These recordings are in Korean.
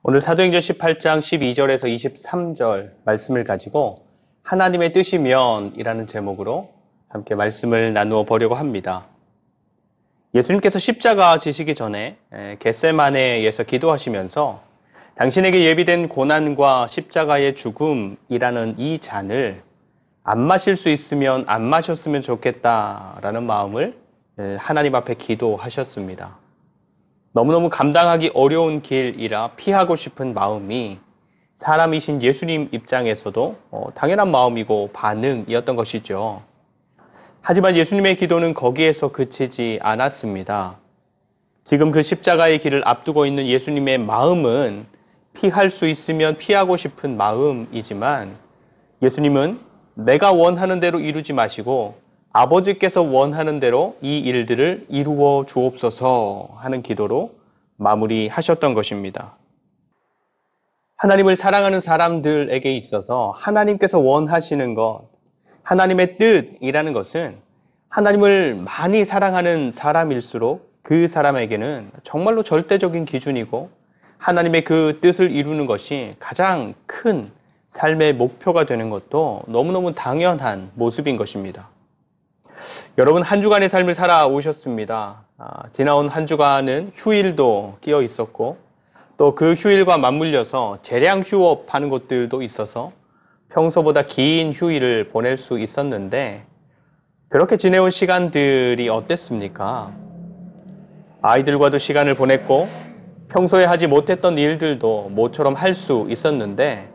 오늘 사도행전 18장 12절에서 23절 말씀을 가지고 하나님의 뜻이면 이라는 제목으로 함께 말씀을 나누어 보려고 합니다. 예수님께서 십자가 지시기 전에 겟세마네에서 기도하시면서 당신에게 예비된 고난과 십자가의 죽음이라는 이 잔을 안 마실 수 있으면 안 마셨으면 좋겠다라는 마음을 하나님 앞에 기도하셨습니다. 너무너무 감당하기 어려운 길이라 피하고 싶은 마음이 사람이신 예수님 입장에서도 당연한 마음이고 반응이었던 것이죠. 하지만 예수님의 기도는 거기에서 그치지 않았습니다. 지금 그 십자가의 길을 앞두고 있는 예수님의 마음은 피할 수 있으면 피하고 싶은 마음이지만 예수님은 내가 원하는 대로 이루지 마시고 아버지께서 원하는 대로 이 일들을 이루어 주옵소서 하는 기도로 마무리하셨던 것입니다. 하나님을 사랑하는 사람들에게 있어서 하나님께서 원하시는 것, 하나님의 뜻이라는 것은 하나님을 많이 사랑하는 사람일수록 그 사람에게는 정말로 절대적인 기준이고 하나님의 그 뜻을 이루는 것이 가장 큰 삶의 목표가 되는 것도 너무너무 당연한 모습인 것입니다. 여러분, 한 주간의 삶을 살아오셨습니다. 지나온 한 주간은 휴일도 끼어 있었고 또 그 휴일과 맞물려서 재량 휴업하는 곳들도 있어서 평소보다 긴 휴일을 보낼 수 있었는데 그렇게 지내온 시간들이 어땠습니까? 아이들과도 시간을 보냈고 평소에 하지 못했던 일들도 모처럼 할 수 있었는데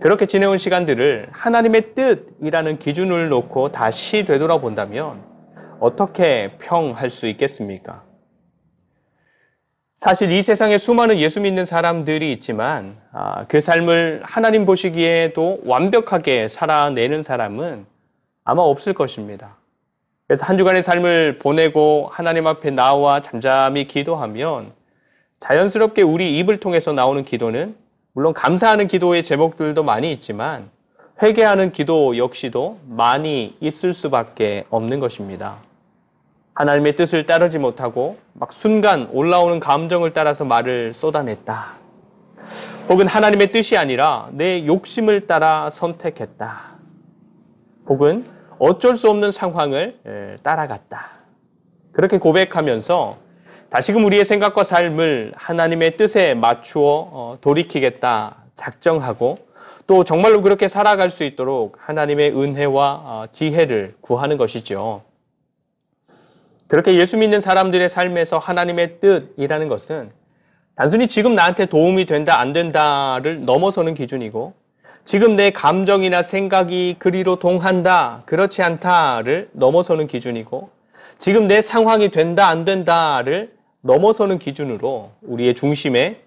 그렇게 지내온 시간들을 하나님의 뜻이라는 기준을 놓고 다시 되돌아본다면 어떻게 평할 수 있겠습니까? 사실 이 세상에 수많은 예수 믿는 사람들이 있지만 그 삶을 하나님 보시기에도 완벽하게 살아내는 사람은 아마 없을 것입니다. 그래서 한 주간의 삶을 보내고 하나님 앞에 나와 잠잠히 기도하면 자연스럽게 우리 입을 통해서 나오는 기도는 물론 감사하는 기도의 제목들도 많이 있지만 회개하는 기도 역시도 많이 있을 수밖에 없는 것입니다. 하나님의 뜻을 따르지 못하고 막 순간 올라오는 감정을 따라서 말을 쏟아냈다. 혹은 하나님의 뜻이 아니라 내 욕심을 따라 선택했다. 혹은 어쩔 수 없는 상황을 따라갔다. 그렇게 고백하면서 다시금 우리의 생각과 삶을 하나님의 뜻에 맞추어 돌이키겠다 작정하고 또 정말로 그렇게 살아갈 수 있도록 하나님의 은혜와 지혜를 구하는 것이죠. 그렇게 예수 믿는 사람들의 삶에서 하나님의 뜻이라는 것은 단순히 지금 나한테 도움이 된다 안 된다를 넘어서는 기준이고 지금 내 감정이나 생각이 그리로 동한다 그렇지 않다를 넘어서는 기준이고 지금 내 상황이 된다 안 된다를 넘어서는 기준으로 우리의 중심에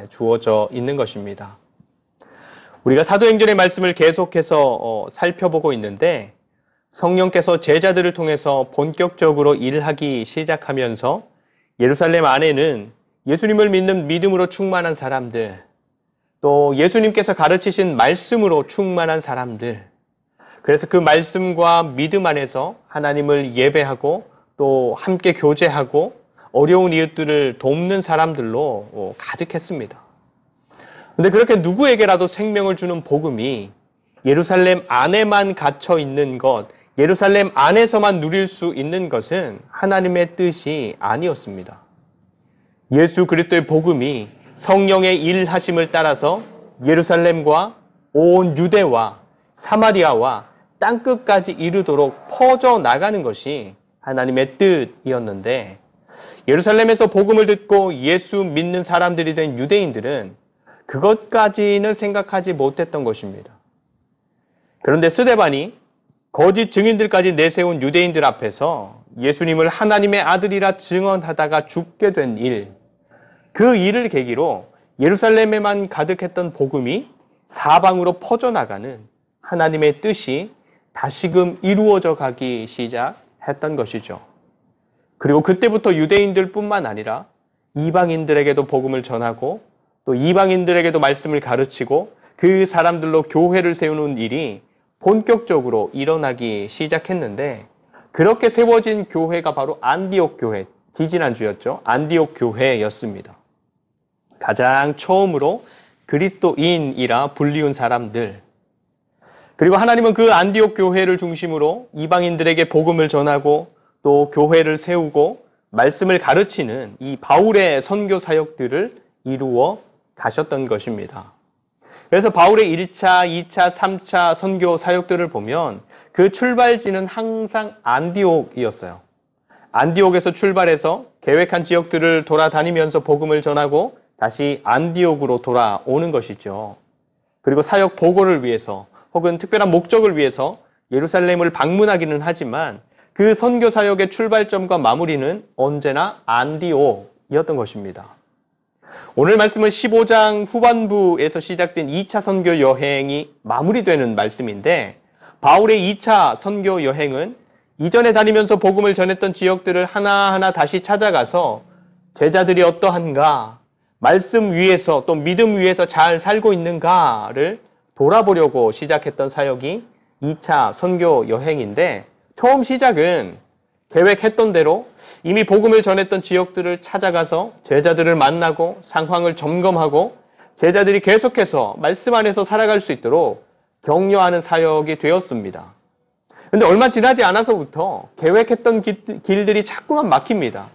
주어져 있는 것입니다. 우리가 사도행전의 말씀을 계속해서 살펴보고 있는데 성령께서 제자들을 통해서 본격적으로 일하기 시작하면서 예루살렘 안에는 예수님을 믿는 믿음으로 충만한 사람들, 또 예수님께서 가르치신 말씀으로 충만한 사람들, 그래서 그 말씀과 믿음 안에서 하나님을 예배하고 또 함께 교제하고 어려운 이웃들을 돕는 사람들로 가득했습니다. 그런데 그렇게 누구에게라도 생명을 주는 복음이 예루살렘 안에만 갇혀 있는 것, 예루살렘 안에서만 누릴 수 있는 것은 하나님의 뜻이 아니었습니다. 예수 그리스도의 복음이 성령의 일하심을 따라서 예루살렘과 온 유대와 사마리아와 땅끝까지 이르도록 퍼져 나가는 것이 하나님의 뜻이었는데 예루살렘에서 복음을 듣고 예수 믿는 사람들이 된 유대인들은 그것까지는 생각하지 못했던 것입니다. 그런데 스데반이 거짓 증인들까지 내세운 유대인들 앞에서 예수님을 하나님의 아들이라 증언하다가 죽게 된 일, 그 일을 계기로 예루살렘에만 가득했던 복음이 사방으로 퍼져나가는 하나님의 뜻이 다시금 이루어져 가기 시작했던 것이죠. 그리고 그때부터 유대인들뿐만 아니라 이방인들에게도 복음을 전하고 또 이방인들에게도 말씀을 가르치고 그 사람들로 교회를 세우는 일이 본격적으로 일어나기 시작했는데 그렇게 세워진 교회가 바로 안디옥 교회, 지지난주였죠. 안디옥 교회였습니다. 가장 처음으로 그리스도인이라 불리운 사람들, 그리고 하나님은 그 안디옥 교회를 중심으로 이방인들에게 복음을 전하고 또 교회를 세우고 말씀을 가르치는 이 바울의 선교 사역들을 이루어 가셨던 것입니다. 그래서 바울의 1차, 2차, 3차 선교 사역들을 보면 그 출발지는 항상 안디옥이었어요. 안디옥에서 출발해서 계획한 지역들을 돌아다니면서 복음을 전하고 다시 안디옥으로 돌아오는 것이죠. 그리고 사역 보고를 위해서 혹은 특별한 목적을 위해서 예루살렘을 방문하기는 하지만 그 선교 사역의 출발점과 마무리는 언제나 안디옥이었던 것입니다. 오늘 말씀은 15장 후반부에서 시작된 2차 선교 여행이 마무리되는 말씀인데, 바울의 2차 선교 여행은 이전에 다니면서 복음을 전했던 지역들을 하나하나 다시 찾아가서 제자들이 어떠한가, 말씀 위에서 또 믿음 위에서 잘 살고 있는가를 돌아보려고 시작했던 사역이 2차 선교 여행인데, 처음 시작은 계획했던 대로 이미 복음을 전했던 지역들을 찾아가서 제자들을 만나고 상황을 점검하고 제자들이 계속해서 말씀 안에서 살아갈 수 있도록 격려하는 사역이 되었습니다. 그런데 얼마 지나지 않아서부터 계획했던 길들이 자꾸만 막힙니다.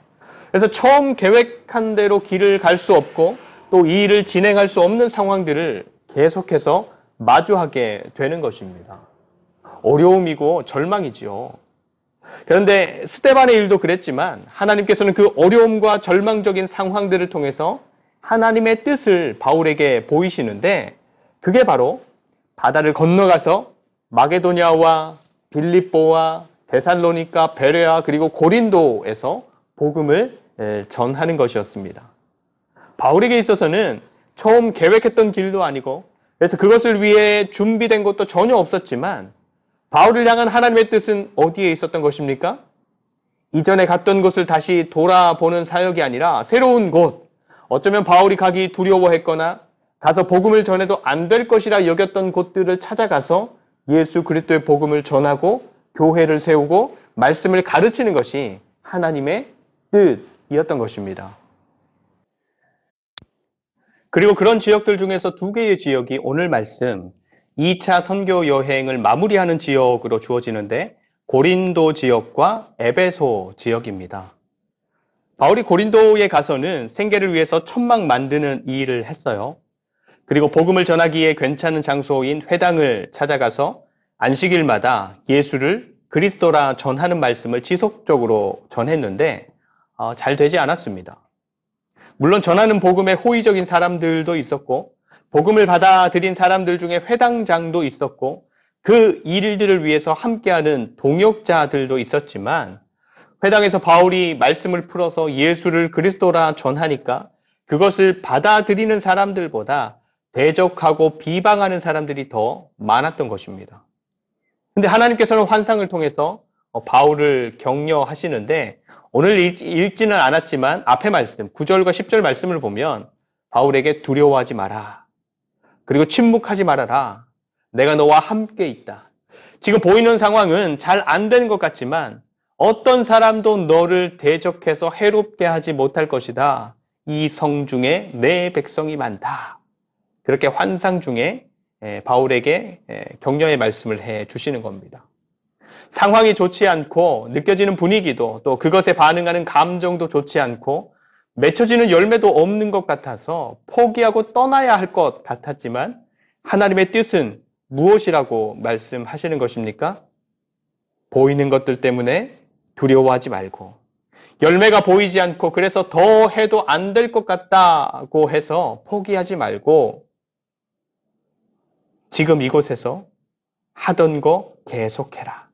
그래서 처음 계획한 대로 길을 갈 수 없고 또 이 일을 진행할 수 없는 상황들을 계속해서 마주하게 되는 것입니다. 어려움이고 절망이지요. 그런데 스데반의 일도 그랬지만 하나님께서는 그 어려움과 절망적인 상황들을 통해서 하나님의 뜻을 바울에게 보이시는데, 그게 바로 바다를 건너가서 마게도냐와 빌립보와 데살로니가, 베레아 그리고 고린도에서 복음을 전하는 것이었습니다. 바울에게 있어서는 처음 계획했던 길도 아니고 그래서 그것을 위해 준비된 것도 전혀 없었지만 바울을 향한 하나님의 뜻은 어디에 있었던 것입니까? 이전에 갔던 곳을 다시 돌아보는 사역이 아니라 새로운 곳, 어쩌면 바울이 가기 두려워했거나 가서 복음을 전해도 안 될 것이라 여겼던 곳들을 찾아가서 예수 그리스도의 복음을 전하고 교회를 세우고 말씀을 가르치는 것이 하나님의 뜻이었던 것입니다. 그리고 그런 지역들 중에서 두 개의 지역이 오늘 말씀 2차 선교 여행을 마무리하는 지역으로 주어지는데, 고린도 지역과 에베소 지역입니다. 바울이 고린도에 가서는 생계를 위해서 천막 만드는 일을 했어요. 그리고 복음을 전하기에 괜찮은 장소인 회당을 찾아가서 안식일마다 예수를 그리스도라 전하는 말씀을 지속적으로 전했는데 잘 되지 않았습니다. 물론 전하는 복음에 호의적인 사람들도 있었고 복음을 받아들인 사람들 중에 회당장도 있었고 그 일들을 위해서 함께하는 동역자들도 있었지만, 회당에서 바울이 말씀을 풀어서 예수를 그리스도라 전하니까 그것을 받아들이는 사람들보다 대적하고 비방하는 사람들이 더 많았던 것입니다. 근데 하나님께서는 환상을 통해서 바울을 격려하시는데, 오늘 읽지는 않았지만 앞에 말씀 9절과 10절 말씀을 보면 바울에게 두려워하지 마라. 그리고 침묵하지 말아라. 내가 너와 함께 있다. 지금 보이는 상황은 잘 안 되는 것 같지만 어떤 사람도 너를 대적해서 해롭게 하지 못할 것이다. 이 성 중에 내 백성이 많다. 그렇게 환상 중에 바울에게 격려의 말씀을 해 주시는 겁니다. 상황이 좋지 않고 느껴지는 분위기도 또 그것에 반응하는 감정도 좋지 않고 맺혀지는 열매도 없는 것 같아서 포기하고 떠나야 할 것 같았지만, 하나님의 뜻은 무엇이라고 말씀하시는 것입니까? 보이는 것들 때문에 두려워하지 말고, 열매가 보이지 않고 그래서 더 해도 안 될 것 같다고 해서 포기하지 말고 지금 이곳에서 하던 거 계속해라.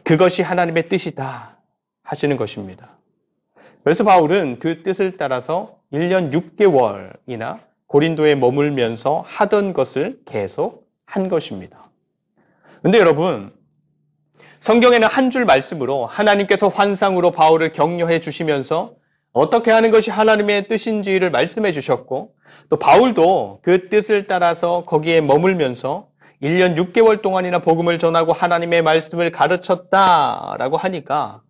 그것이 하나님의 뜻이다 하시는 것입니다. 그래서 바울은 그 뜻을 따라서 1년 6개월이나 고린도에 머물면서 하던 것을 계속 한 것입니다. 그런데 여러분, 성경에는 한 줄 말씀으로 하나님께서 환상으로 바울을 격려해 주시면서 어떻게 하는 것이 하나님의 뜻인지를 말씀해 주셨고, 또 바울도 그 뜻을 따라서 거기에 머물면서 1년 6개월 동안이나 복음을 전하고 하나님의 말씀을 가르쳤다라고 하니까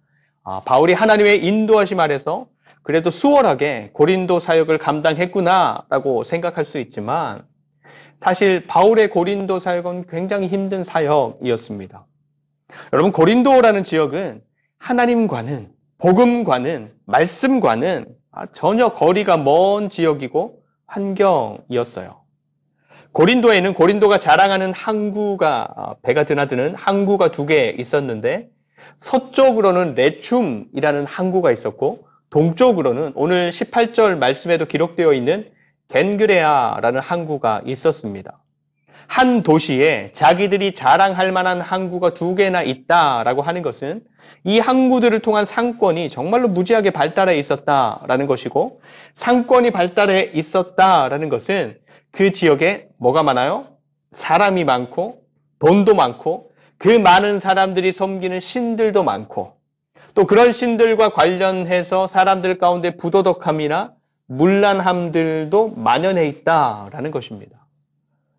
바울이 하나님의 인도하심 아래서 그래도 수월하게 고린도 사역을 감당했구나라고 생각할 수 있지만 사실 바울의 고린도 사역은 굉장히 힘든 사역이었습니다. 여러분, 고린도라는 지역은 하나님과는, 복음과는, 말씀과는 전혀 거리가 먼 지역이고 환경이었어요. 고린도에는 고린도가 자랑하는 항구가, 배가 드나드는 항구가 두 개 있었는데 서쪽으로는 레춤이라는 항구가 있었고 동쪽으로는 오늘 18절 말씀에도 기록되어 있는 겐그레아라는 항구가 있었습니다. 한 도시에 자기들이 자랑할 만한 항구가 두 개나 있다라고 하는 것은 이 항구들을 통한 상권이 정말로 무지하게 발달해 있었다라는 것이고, 상권이 발달해 있었다라는 것은 그 지역에 뭐가 많아요? 사람이 많고 돈도 많고 그 많은 사람들이 섬기는 신들도 많고 또 그런 신들과 관련해서 사람들 가운데 부도덕함이나 문란함들도 만연해 있다라는 것입니다.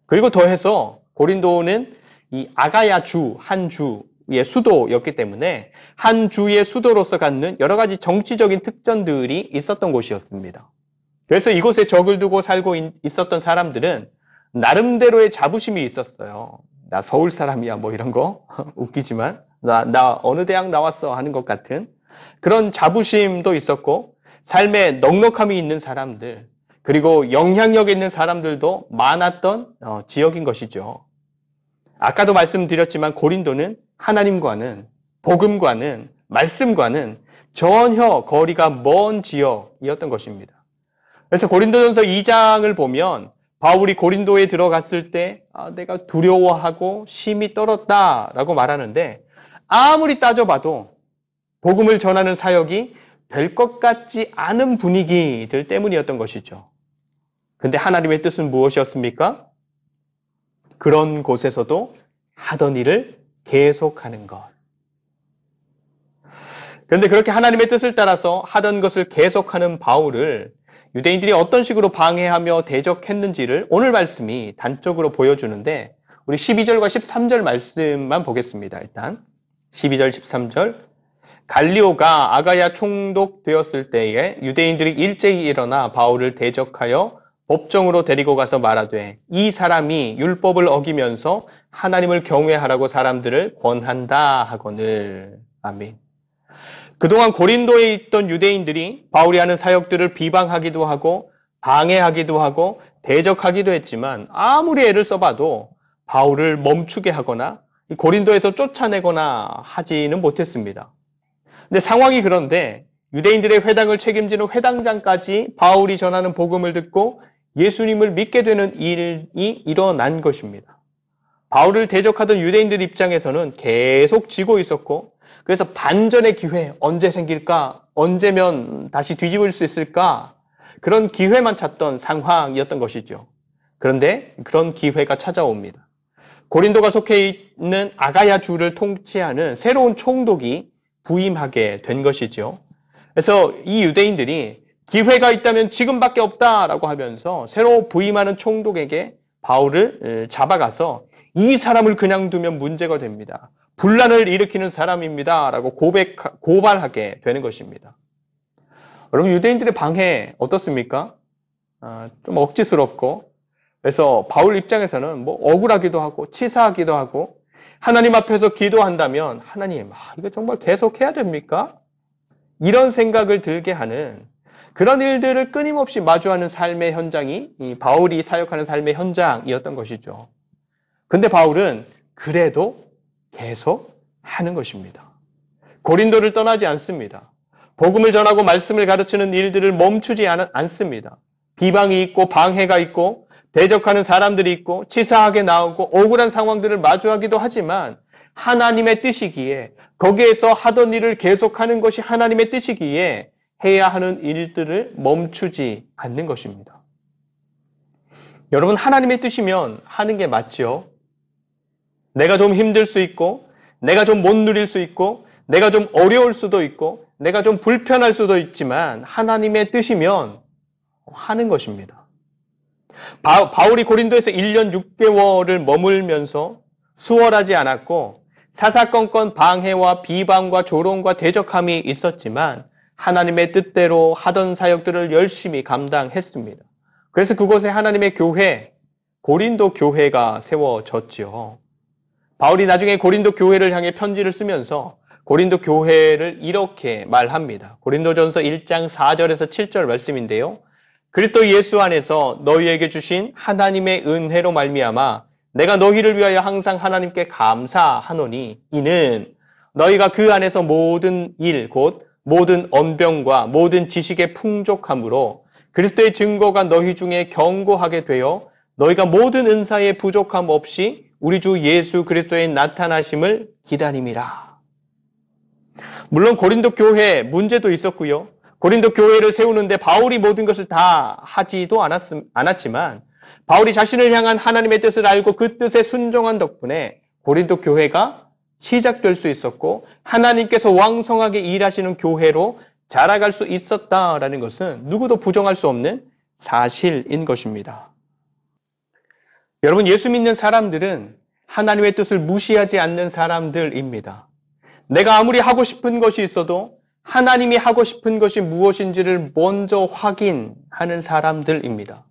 그리고 더해서 고린도는 이 아가야 주, 한 주의 수도였기 때문에 한 주의 수도로서 갖는 여러 가지 정치적인 특전들이 있었던 곳이었습니다. 그래서 이곳에 적을 두고 살고 있었던 사람들은 나름대로의 자부심이 있었어요. 나 서울 사람이야 뭐 이런 거 웃기지만 나 어느 대학 나왔어 하는 것 같은 그런 자부심도 있었고 삶에 넉넉함이 있는 사람들 그리고 영향력 있는 사람들도 많았던 지역인 것이죠. 아까도 말씀드렸지만 고린도는 하나님과는 복음과는 말씀과는 전혀 거리가 먼 지역이었던 것입니다. 그래서 고린도전서 2장을 보면 바울이 고린도에 들어갔을 때 내가 두려워하고 심히 떨었다라고 말하는데 아무리 따져봐도 복음을 전하는 사역이 될 것 같지 않은 분위기들 때문이었던 것이죠. 근데 하나님의 뜻은 무엇이었습니까? 그런 곳에서도 하던 일을 계속하는 것. 그런데 그렇게 하나님의 뜻을 따라서 하던 것을 계속하는 바울을 유대인들이 어떤 식으로 방해하며 대적했는지를 오늘 말씀이 단적으로 보여주는데 우리 12절과 13절 말씀만 보겠습니다. 일단 12절 13절 갈리오가 아가야 총독되었을 때에 유대인들이 일제히 일어나 바울을 대적하여 법정으로 데리고 가서 말하되 이 사람이 율법을 어기면서 하나님을 경외하라고 사람들을 권한다 하거늘. 아멘. 그동안 고린도에 있던 유대인들이 바울이 하는 사역들을 비방하기도 하고 방해하기도 하고 대적하기도 했지만 아무리 애를 써봐도 바울을 멈추게 하거나 고린도에서 쫓아내거나 하지는 못했습니다. 근데 상황이 그런데 유대인들의 회당을 책임지는 회당장까지 바울이 전하는 복음을 듣고 예수님을 믿게 되는 일이 일어난 것입니다. 바울을 대적하던 유대인들 입장에서는 계속 지고 있었고 그래서 반전의 기회 언제 생길까? 언제면 다시 뒤집을 수 있을까? 그런 기회만 찾던 상황이었던 것이죠. 그런데 그런 기회가 찾아옵니다. 고린도가 속해 있는 아가야 주를 통치하는 새로운 총독이 부임하게 된 것이죠. 그래서 이 유대인들이 기회가 있다면 지금밖에 없다라고 하면서 새로 부임하는 총독에게 바울을 잡아가서 이 사람을 그냥 두면 문제가 됩니다. 분란을 일으키는 사람입니다. 라고 고발하게 되는 것입니다. 여러분, 유대인들의 방해 어떻습니까? 좀 억지스럽고, 그래서 바울 입장에서는 뭐 억울하기도 하고, 치사하기도 하고, 하나님 앞에서 기도한다면, 하나님, 이거 정말 계속해야 됩니까? 이런 생각을 들게 하는 그런 일들을 끊임없이 마주하는 삶의 현장이 이 바울이 사역하는 삶의 현장이었던 것이죠. 근데 바울은 그래도 계속 하는 것입니다. 고린도를 떠나지 않습니다. 복음을 전하고 말씀을 가르치는 일들을 멈추지 않습니다. 비방이 있고 방해가 있고 대적하는 사람들이 있고 치사하게 나오고 억울한 상황들을 마주하기도 하지만 하나님의 뜻이기에 거기에서 하던 일을 계속하는 것이 하나님의 뜻이기에 해야 하는 일들을 멈추지 않는 것입니다. 여러분, 하나님의 뜻이면 하는 게 맞죠? 내가 좀 힘들 수 있고 내가 좀 못 누릴 수 있고 내가 좀 어려울 수도 있고 내가 좀 불편할 수도 있지만 하나님의 뜻이면 하는 것입니다. 바울이 고린도에서 1년 6개월을 머물면서 수월하지 않았고 사사건건 방해와 비방과 조롱과 대적함이 있었지만 하나님의 뜻대로 하던 사역들을 열심히 감당했습니다. 그래서 그곳에 하나님의 교회, 고린도 교회가 세워졌지요. 바울이 나중에 고린도 교회를 향해 편지를 쓰면서 고린도 교회를 이렇게 말합니다. 고린도전서 1장 4절에서 7절 말씀인데요. 그리스도 예수 안에서 너희에게 주신 하나님의 은혜로 말미암아 내가 너희를 위하여 항상 하나님께 감사하노니 이는 너희가 그 안에서 모든 일 곧 모든 언병과 모든 지식의 풍족함으로 그리스도의 증거가 너희 중에 견고하게 되어 너희가 모든 은사의 부족함 없이 우리 주 예수 그리스도의 나타나심을 기다림이라. 물론 고린도 교회에 문제도 있었고요. 고린도 교회를 세우는데 바울이 모든 것을 다 하지도 않았지만 바울이 자신을 향한 하나님의 뜻을 알고 그 뜻에 순종한 덕분에 고린도 교회가 시작될 수 있었고 하나님께서 왕성하게 일하시는 교회로 자라갈 수 있었다라는 것은 누구도 부정할 수 없는 사실인 것입니다. 여러분, 예수 믿는 사람들은 하나님의 뜻을 무시하지 않는 사람들입니다. 내가 아무리 하고 싶은 것이 있어도 하나님이 하고 싶은 것이 무엇인지를 먼저 확인하는 사람들입니다.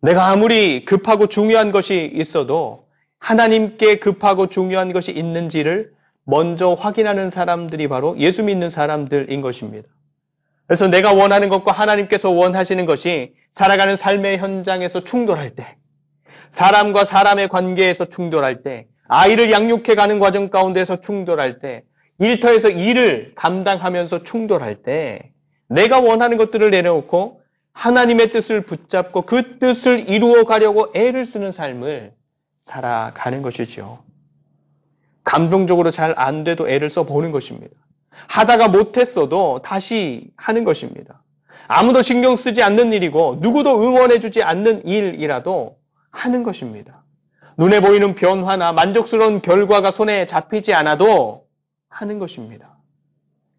내가 아무리 급하고 중요한 것이 있어도 하나님께 급하고 중요한 것이 있는지를 먼저 확인하는 사람들이 바로 예수 믿는 사람들인 것입니다. 그래서 내가 원하는 것과 하나님께서 원하시는 것이 살아가는 삶의 현장에서 충돌할 때, 사람과 사람의 관계에서 충돌할 때, 아이를 양육해가는 과정 가운데서 충돌할 때, 일터에서 일을 감당하면서 충돌할 때 내가 원하는 것들을 내려놓고 하나님의 뜻을 붙잡고 그 뜻을 이루어 가려고 애를 쓰는 삶을 살아가는 것이죠. 감동적으로 잘 안 돼도 애를 써보는 것입니다. 하다가 못했어도 다시 하는 것입니다. 아무도 신경 쓰지 않는 일이고 누구도 응원해주지 않는 일이라도 하는 것입니다. 눈에 보이는 변화나 만족스러운 결과가 손에 잡히지 않아도 하는 것입니다.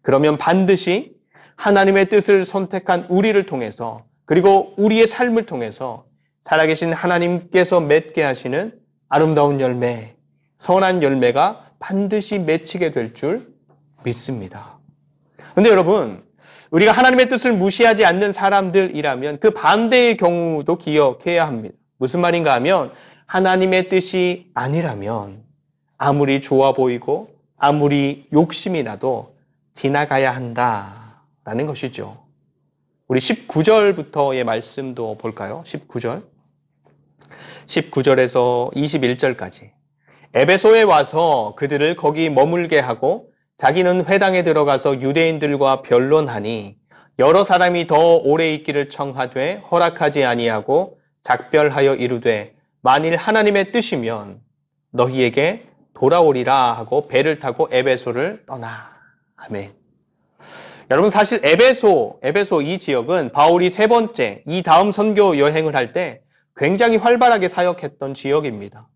그러면 반드시 하나님의 뜻을 선택한 우리를 통해서 그리고 우리의 삶을 통해서 살아계신 하나님께서 맺게 하시는 아름다운 열매, 선한 열매가 반드시 맺히게 될 줄 믿습니다. 그런데 여러분, 우리가 하나님의 뜻을 무시하지 않는 사람들이라면 그 반대의 경우도 기억해야 합니다. 무슨 말인가 하면 하나님의 뜻이 아니라면 아무리 좋아 보이고 아무리 욕심이 나도 지나가야 한다라는 것이죠. 우리 19절부터의 말씀도 볼까요? 19절. 19절에서 21절까지. 에베소에 와서 그들을 거기 머물게 하고 자기는 회당에 들어가서 유대인들과 변론하니 여러 사람이 더 오래 있기를 청하되 허락하지 아니하고 작별하여 이르되 만일 하나님의 뜻이면 너희에게 돌아오리라 하고 배를 타고 에베소를 떠나. 아멘. 여러분, 사실 에베소 이 지역은 바울이 세 번째 이 다음 선교 여행을 할 때 굉장히 활발하게 사역했던 지역입니다.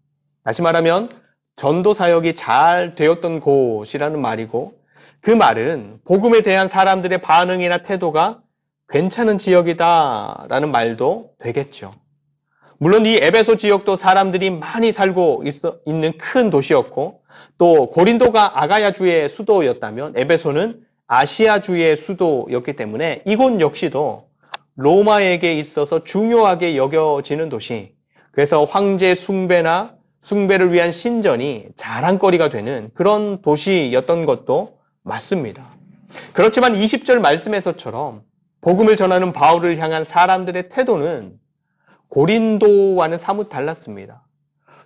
다시 말하면 전도 사역이 잘 되었던 곳이라는 말이고 그 말은 복음에 대한 사람들의 반응이나 태도가 괜찮은 지역이다라는 말도 되겠죠. 물론 이 에베소 지역도 사람들이 많이 살고 있는 큰 도시였고 또 고린도가 아가야주의 수도였다면 에베소는 아시아주의 수도였기 때문에 이곳 역시도 로마에게 있어서 중요하게 여겨지는 도시, 그래서 황제 숭배를 위한 신전이 자랑거리가 되는 그런 도시였던 것도 맞습니다. 그렇지만 20절 말씀에서처럼 복음을 전하는 바울을 향한 사람들의 태도는 고린도와는 사뭇 달랐습니다.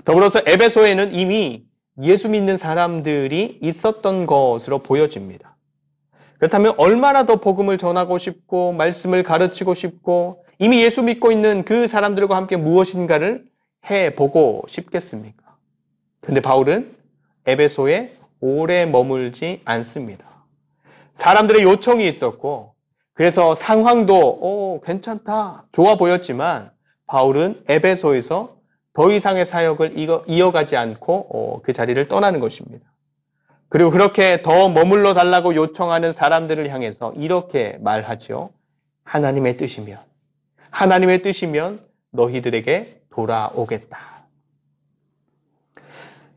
더불어서 에베소에는 이미 예수 믿는 사람들이 있었던 것으로 보여집니다. 그렇다면 얼마나 더 복음을 전하고 싶고 말씀을 가르치고 싶고 이미 예수 믿고 있는 그 사람들과 함께 무엇인가를 해보고 싶겠습니까? 그런데 바울은 에베소에 오래 머물지 않습니다. 사람들의 요청이 있었고 그래서 상황도 괜찮다, 좋아 보였지만 바울은 에베소에서 더 이상의 사역을 이어가지 않고 그 자리를 떠나는 것입니다. 그리고 그렇게 더 머물러 달라고 요청하는 사람들을 향해서 이렇게 말하죠. 하나님의 뜻이면 너희들에게 돌아오겠다.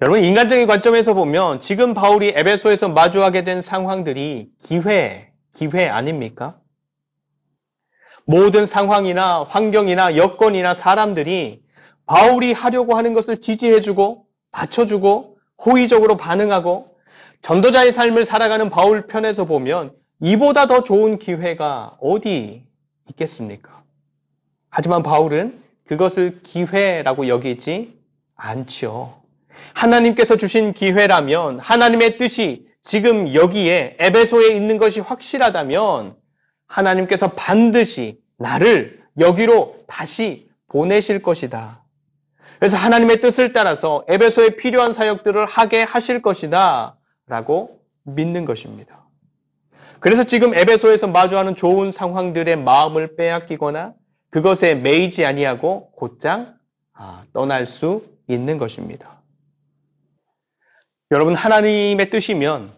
여러분, 인간적인 관점에서 보면 지금 바울이 에베소에서 마주하게 된 상황들이 기회 아닙니까? 모든 상황이나 환경이나 여건이나 사람들이 바울이 하려고 하는 것을 지지해주고 받쳐주고 호의적으로 반응하고 전도자의 삶을 살아가는 바울 편에서 보면 이보다 더 좋은 기회가 어디 있겠습니까? 하지만 바울은 그것을 기회라고 여기지 않지요. 하나님께서 주신 기회라면 하나님의 뜻이 지금 여기에 에베소에 있는 것이 확실하다면 하나님께서 반드시 나를 여기로 다시 보내실 것이다. 그래서 하나님의 뜻을 따라서 에베소에 필요한 사역들을 하게 하실 것이다 라고 믿는 것입니다. 그래서 지금 에베소에서 마주하는 좋은 상황들의 마음을 빼앗기거나 그것에 매이지 아니하고 곧장 떠날 수 있는 것입니다. 여러분, 하나님의 뜻이면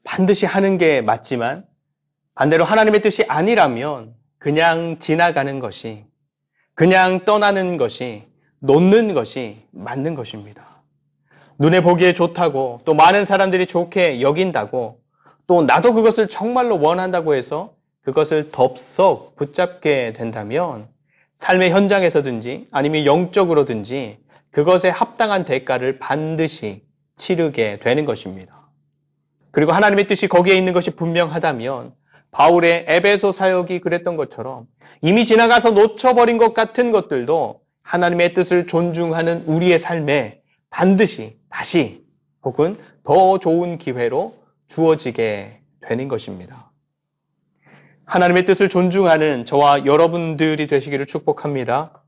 반드시 하는 게 맞지만 반대로 하나님의 뜻이 아니라면 그냥 지나가는 것이, 그냥 떠나는 것이, 놓는 것이 맞는 것입니다. 눈에 보기에 좋다고 또 많은 사람들이 좋게 여긴다고 또 나도 그것을 정말로 원한다고 해서 그것을 덥석 붙잡게 된다면 삶의 현장에서든지 아니면 영적으로든지 그것에 합당한 대가를 반드시 치르게 되는 것입니다. 그리고 하나님의 뜻이 거기에 있는 것이 분명하다면 바울의 에베소 사역이 그랬던 것처럼 이미 지나가서 놓쳐버린 것 같은 것들도 하나님의 뜻을 존중하는 우리의 삶에 반드시 다시 혹은 더 좋은 기회로 주어지게 되는 것입니다. 하나님의 뜻을 존중하는 저와 여러분들이 되시기를 축복합니다.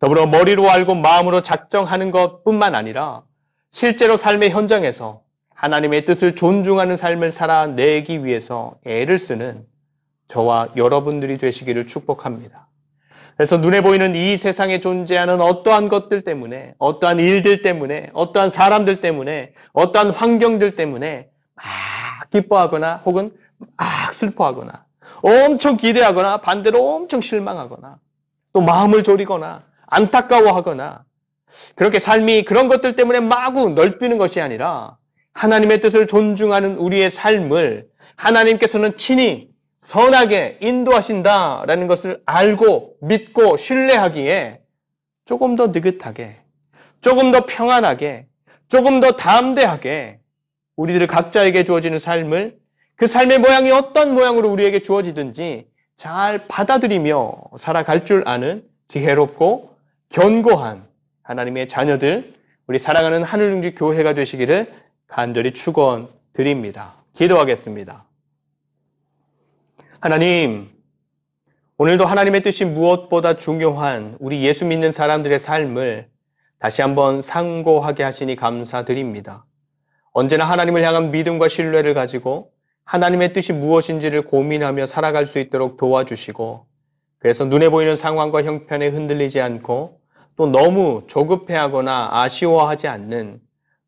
더불어 머리로 알고 마음으로 작정하는 것뿐만 아니라 실제로 삶의 현장에서 하나님의 뜻을 존중하는 삶을 살아내기 위해서 애를 쓰는 저와 여러분들이 되시기를 축복합니다. 그래서 눈에 보이는 이 세상에 존재하는 어떠한 것들 때문에, 어떠한 일들 때문에, 어떠한 사람들 때문에, 어떠한 환경들 때문에 막 기뻐하거나 혹은 막 슬퍼하거나 엄청 기대하거나 반대로 엄청 실망하거나 또 마음을 졸이거나 안타까워하거나 그렇게 삶이 그런 것들 때문에 마구 널뛰는 것이 아니라 하나님의 뜻을 존중하는 우리의 삶을 하나님께서는 친히 선하게 인도하신다라는 것을 알고 믿고 신뢰하기에 조금 더 느긋하게, 조금 더 평안하게, 조금 더 담대하게 우리들 각자에게 주어지는 삶을 그 삶의 모양이 어떤 모양으로 우리에게 주어지든지 잘 받아들이며 살아갈 줄 아는 지혜롭고 견고한 하나님의 자녀들, 우리 사랑하는 하늘중지 교회가 되시기를 간절히 축원드립니다. 기도하겠습니다. 하나님, 오늘도 하나님의 뜻이 무엇보다 중요한 우리 예수 믿는 사람들의 삶을 다시 한번 상고하게 하시니 감사드립니다. 언제나 하나님을 향한 믿음과 신뢰를 가지고 하나님의 뜻이 무엇인지를 고민하며 살아갈 수 있도록 도와주시고 그래서 눈에 보이는 상황과 형편에 흔들리지 않고 또 너무 조급해하거나 아쉬워하지 않는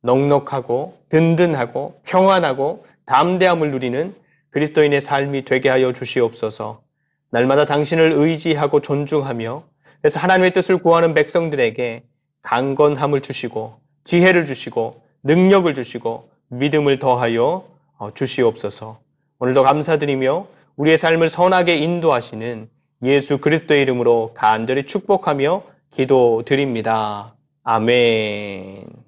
넉넉하고 든든하고 평안하고 담대함을 누리는 그리스도인의 삶이 되게 하여 주시옵소서. 날마다 당신을 의지하고 존중하며 그래서 하나님의 뜻을 구하는 백성들에게 강건함을 주시고 지혜를 주시고 능력을 주시고 믿음을 더하여 주시옵소서. 오늘도 감사드리며 우리의 삶을 선하게 인도하시는 예수 그리스도의 이름으로 간절히 축복하며 기도드립니다. 아멘.